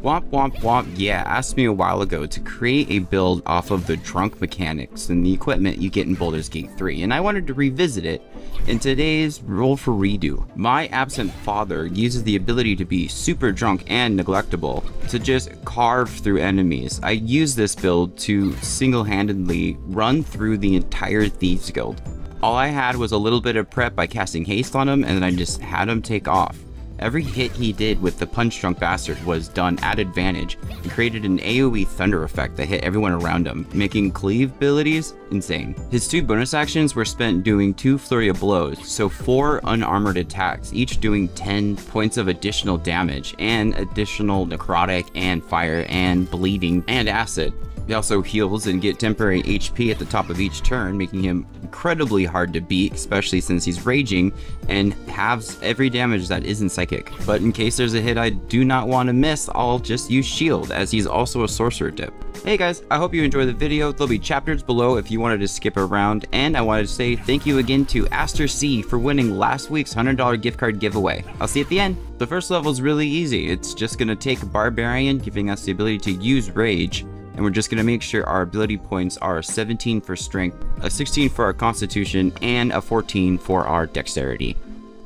Womp womp womp, yeah, asked me a while ago to create a build off of the drunk mechanics and the equipment you get in Baldur's Gate 3, and I wanted to revisit it in today's Roll for Redo. My absent father uses the ability to be super drunk and neglectable to just carve through enemies. I use this build to single-handedly run through the entire Thieves Guild. All I had was a little bit of prep by casting haste on him, and then I just had him take off. Every hit he did with the Punch Drunk Bastard was done at advantage and created an AoE thunder effect that hit everyone around him, making cleave abilities insane. His 2 bonus actions were spent doing 2 flurry of blows, so 4 unarmored attacks, each doing 10 points of additional damage and additional necrotic and fire and bleeding and acid. He also heals and get temporary HP at the top of each turn, making him incredibly hard to beat, especially since he's raging and halves every damage that isn't psychic. But in case there's a hit I do not want to miss, I'll just use shield, as he's also a sorcerer tip. Hey guys, I hope you enjoyed the video. There'll be chapters below if you wanted to skip around, and I wanted to say thank you again to Aster C for winning last week's $100 gift card giveaway. I'll see you at the end. The first level is really easy. It's just going to take a barbarian, giving us the ability to use rage. And we're just going to make sure our ability points are 17 for strength, a 16 for our constitution, and a 14 for our dexterity.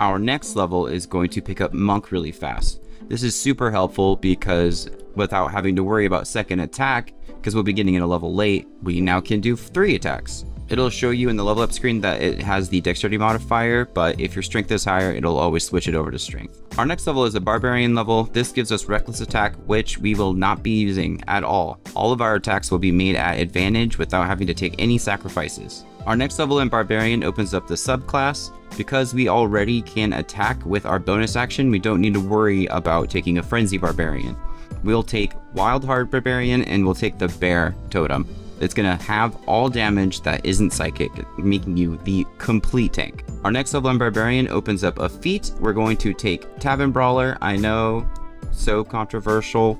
Our next level is going to pick up monk really fast. This is super helpful because without having to worry about second attack, because we'll be getting in a level late, we now can do 3 attacks. It'll show you in the level up screen that it has the dexterity modifier, but if your strength is higher, it'll always switch it over to strength. Our next level is a barbarian level. This gives us reckless attack, which we will not be using at all. All of our attacks will be made at advantage without having to take any sacrifices. Our next level in barbarian opens up the subclass. Because we already can attack with our bonus action, we don't need to worry about taking a frenzy barbarian. We'll take wild heart barbarian and we'll take the bear totem. It's gonna have all damage that isn't psychic, making you the complete tank. Our next level in barbarian opens up a feat. We're going to take Tavern Brawler. I know, so controversial.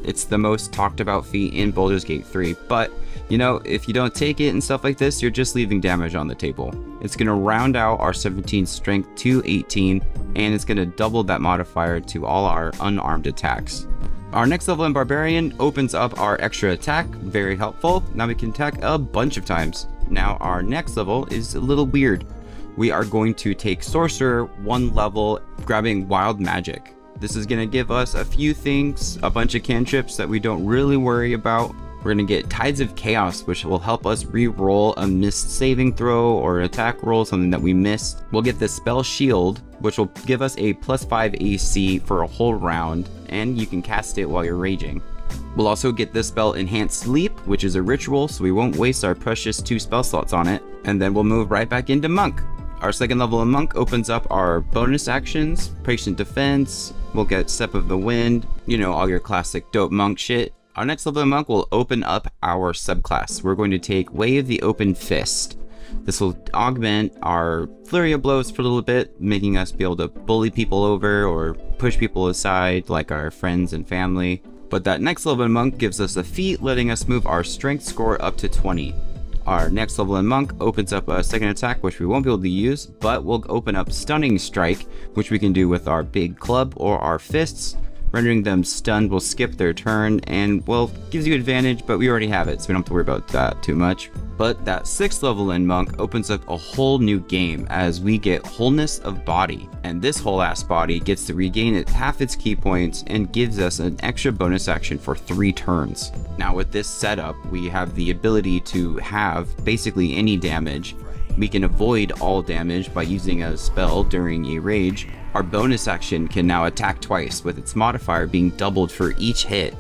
It's the most talked about feat in Baldur's Gate 3, but you know, if you don't take it and stuff like this, you're just leaving damage on the table. It's gonna round out our 17 strength to 18, and it's gonna double that modifier to all our unarmed attacks. Our next level in barbarian opens up our extra attack, very helpful. Now we can attack a bunch of times. Now our next level is a little weird. We are going to take sorcerer 1 level, grabbing wild magic. This is going to give us a few things, a bunch of cantrips that we don't really worry about. We're going to get Tides of Chaos, which will help us re-roll a missed saving throw or attack roll, something that we missed. We'll get the Spell Shield, which will give us a +5 AC for a whole round, and you can cast it while you're raging. We'll also get this spell Enhanced Sleep, which is a ritual, so we won't waste our precious 2 spell slots on it. And then we'll move right back into Monk. Our second level in Monk opens up our bonus actions, Patient Defense, we'll get Step of the Wind, you know, all your classic dope monk shit. Our next level in Monk will open up our subclass. We're going to take Way of the Open Fist. This will augment our flurry of blows for a little bit, making us be able to bully people over or push people aside, like our friends and family. But that next level in Monk gives us a feat, letting us move our strength score up to 20. Our next level in Monk opens up a second attack, which we won't be able to use, but we'll open up Stunning Strike, which we can do with our big club or our fists. Rendering them stunned will skip their turn and, well, gives you advantage, but we already have it, so we don't have to worry about that too much. But that 6th level in Monk opens up a whole new game as we get Wholeness of Body. And this whole ass body gets to regain half its key points and gives us an extra bonus action for 3 turns. Now with this setup, we have the ability to have basically any damage. We can avoid all damage by using a spell during a rage. Our bonus action can now attack twice, with its modifier being doubled for each hit,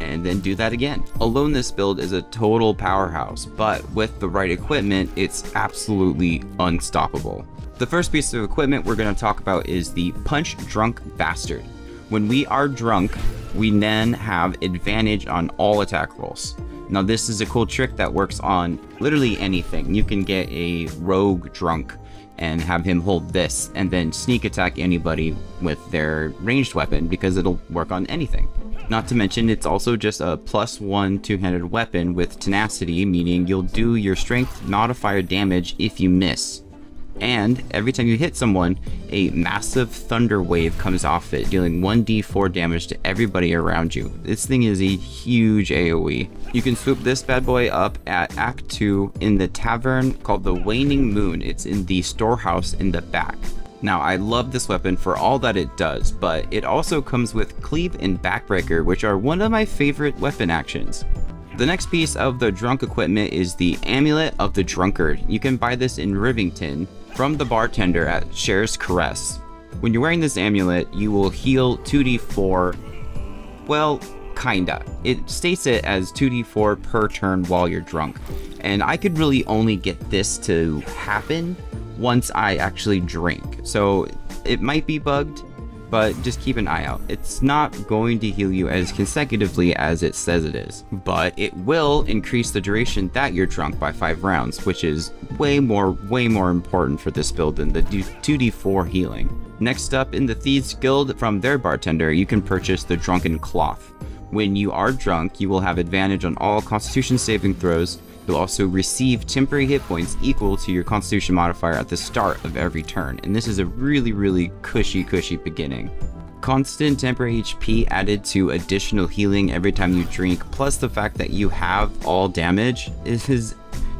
and then do that again. Alone, this build is a total powerhouse, but with the right equipment, it's absolutely unstoppable. The first piece of equipment we're going to talk about is the Punch Drunk Bastard. When we are drunk, we then have advantage on all attack rolls. Now this is a cool trick that works on literally anything. You can get a rogue drunk and have him hold this and then sneak attack anybody with their ranged weapon, because it'll work on anything. Not to mention, it's also just a +1 two-handed weapon with tenacity, meaning you'll do your strength modifier damage if you miss. And every time you hit someone, a massive thunder wave comes off it, dealing 1d4 damage to everybody around you. This thing is a huge AoE. You can swoop this bad boy up at Act 2 in the tavern called the Waning Moon. It's in the storehouse in the back. Now, I love this weapon for all that it does, but it also comes with Cleave and Backbreaker, which are one of my favorite weapon actions. The next piece of the drunk equipment is the Amulet of the Drunkard. You can buy this in Rivington from the bartender at Cher's Caress. When you're wearing this amulet, you will heal 2d4, well, kinda. It states it as 2d4 per turn while you're drunk, and I could really only get this to happen once I actually drink, so it might be bugged, but just keep an eye out. It's not going to heal you as consecutively as it says it is, but it will increase the duration that you're drunk by 5 rounds, which is way more important for this build than the 2d4 healing. Next up, in the Thieves Guild from their bartender, you can purchase the Drunken Cloth. When you are drunk, you will have advantage on all Constitution saving throws. You'll also receive temporary hit points equal to your Constitution modifier at the start of every turn, and this is a really cushy beginning. Constant temporary HP added to additional healing every time you drink, plus the fact that you have all damage is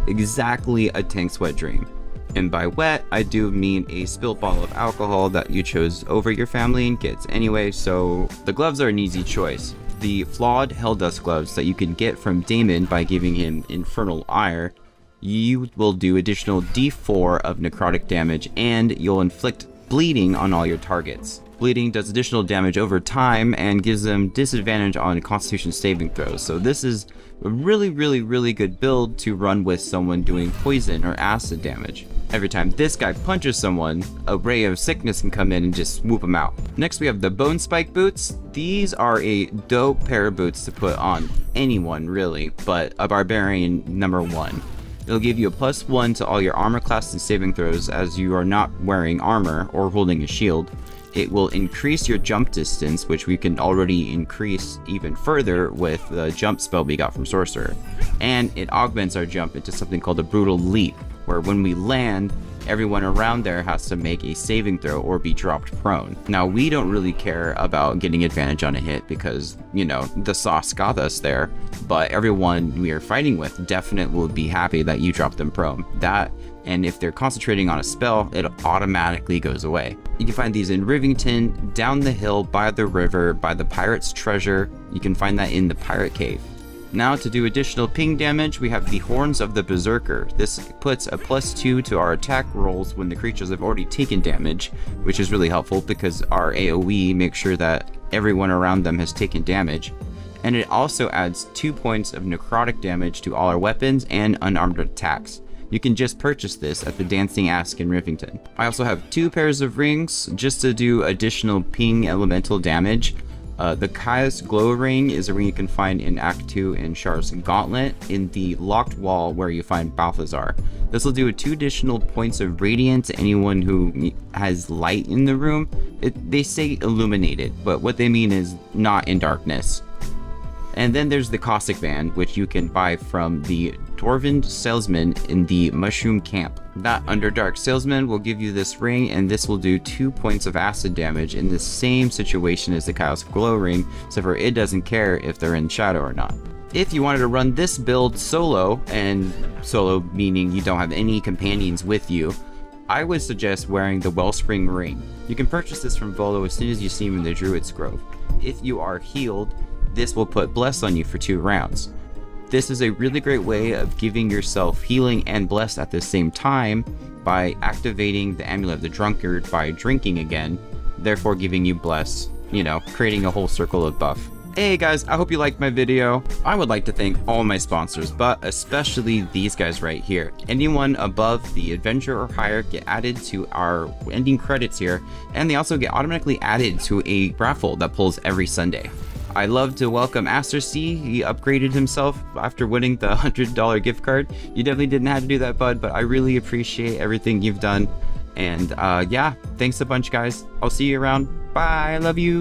exactly a tank sweat dream. And by wet, I do mean a spilled bottle of alcohol that you chose over your family and kids anyway, so the gloves are an easy choice. The flawed Helldust gloves that you can get from Damon by giving him Infernal Ire, you will do additional d4 of necrotic damage, and you'll inflict bleeding on all your targets. Bleeding does additional damage over time and gives them disadvantage on Constitution saving throws, so this is a really good build to run with someone doing poison or acid damage. Every time this guy punches someone, a ray of sickness can come in and just swoop them out. Next we have the Bone Spike boots. These are a dope pair of boots to put on anyone really, but a barbarian number 1. It'll give you a +1 to all your armor class and saving throws as you are not wearing armor or holding a shield. It will increase your jump distance, which we can already increase even further with the jump spell we got from Sorcerer. And it augments our jump into something called a Brutal Leap, where when we land, everyone around there has to make a saving throw or be dropped prone. Now, we don't really care about getting advantage on a hit because, you know, the sauce got us there, but everyone we are fighting with definitely will be happy that you drop them prone. That, and if they're concentrating on a spell, it automatically goes away. You can find these in Rivington, down the hill, by the river, by the pirate's treasure. You can find that in the pirate cave. Now, to do additional ping damage, we have the Horns of the Berserker. This puts a +2 to our attack rolls when the creatures have already taken damage, which is really helpful because our AoE makes sure that everyone around them has taken damage. And it also adds 2 points of necrotic damage to all our weapons and unarmed attacks. You can just purchase this at the Dancing Ask in Rivington. I also have 2 pairs of rings just to do additional ping elemental damage. The Caius Glow Ring is a ring you can find in Act 2 in Shar's Gauntlet in the locked wall where you find Balthazar. This will do 2 additional points of radiant to anyone who has light in the room. They say illuminated, but what they mean is not in darkness. And then there's the Caustic Band, which you can buy from the Dwarven Salesman in the Mushroom Camp. That Underdark Salesman will give you this ring, and this will do 2 points of acid damage in the same situation as the Caius Glow Ring, except for it doesn't care if they're in shadow or not. If you wanted to run this build solo, and solo meaning you don't have any companions with you, I would suggest wearing the Wellspring Ring. You can purchase this from Volo as soon as you see him in the Druid's Grove. If you are healed, this will put Bless on you for 2 rounds. This is a really great way of giving yourself healing and bless at the same time by activating the Amulet of the Drunkard by drinking again, therefore giving you bless, you know, creating a whole circle of buff. Hey guys, I hope you liked my video. I would like to thank all my sponsors, but especially these guys right here. Anyone above the Adventure or higher get added to our ending credits here, and they also get automatically added to a raffle that pulls every Sunday. I love to welcome Aster C. He upgraded himself after winning the $100 gift card. You definitely didn't have to do that, bud, but I really appreciate everything you've done. And yeah, thanks a bunch, guys. I'll see you around. Bye. I love you.